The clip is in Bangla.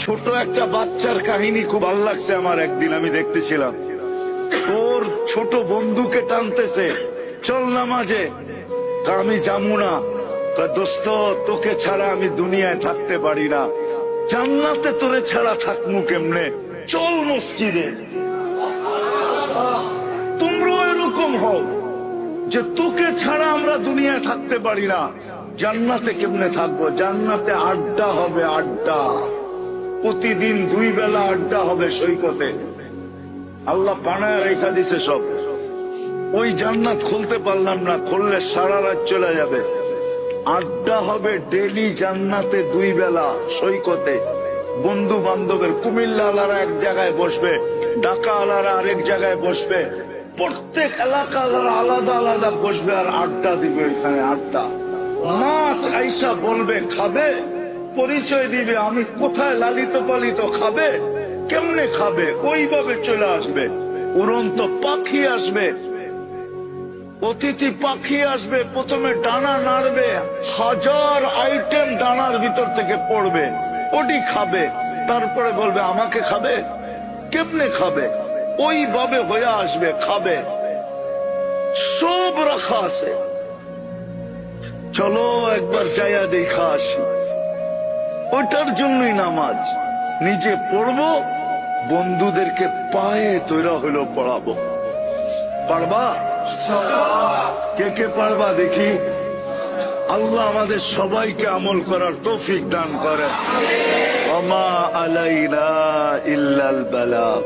ছোট একটা বাচ্চার কাহিনী খুব ভালো লাগছে আমার। একদিন আমি দেখতেছিলাম, তোর ছোট বন্ধুকে টানতেছে, চল নামাজে। আমি যাবো না। দোস্ত, তোকে ছাড়া আমি দুনিয়ায় থাকতে পারি না, জান্নাতে তোরে ছাড়া থাকমু কেমনে, চল মসজিদে। তোমরাও এরকম হও যে তোকে ছাড়া আমরা দুনিয়ায় থাকতে পারি না, জান্নাতে কেমনে থাকবো। জান্নাতে আড্ডা হবে, আড্ডা। প্রতিদিন 2 বেলা আড্ডা হবে সৈকতে। আল্লাহ বানায় রেখা দিছে সব। ওই জান্নাত খুলতে পারলাম না, খুললে সারা রাত চলে যাবে। আড্ডা হবে ডেলি জান্নাতে 2 বেলা সৈকতে। বন্ধু বান্ধবের, কুমিল্লা আলারা এক জায়গায় বসবে, ঢাকা আলারা আরেক জায়গায় বসবে, প্রত্যেক এলাকা আলারা আলাদা আলাদা বসবে আর আড্ডা দিবে। এখানে আড্ডা, মাছ আইসা বলবে খাবে, পরিচয় দিবে আমি কোথায় লালিত পালিত, খাবে কেমনে খাবে, ওইভাবে চলে আসবে। উড়ন্ত পাখি আসবে, অতিথি পাখি আসবে, প্রথমে ডানা নাড়বে, 1000 আইটেম ডানার ভিতর থেকে পড়বে, ওটি খাবে, তারপরে বলবে আমাকে খাবে, কেমনে খাবে, ওইভাবে হয়ে আসবে, খাবে। সব রাখা আছে, চলো একবার যাইয়া দেখা আসি। ওটার জন্যই নামাজ। নিজে পড়বো, বন্ধুদেরকে পায়ে তৈরা হইলো পড়াবো। পারবা? কে কে পারবা দেখি? আল্লাহ আমাদের সবাইকে আমল করার তৌফিক দান করে। ওমা আলাইনা ইল্লাল বালাগ।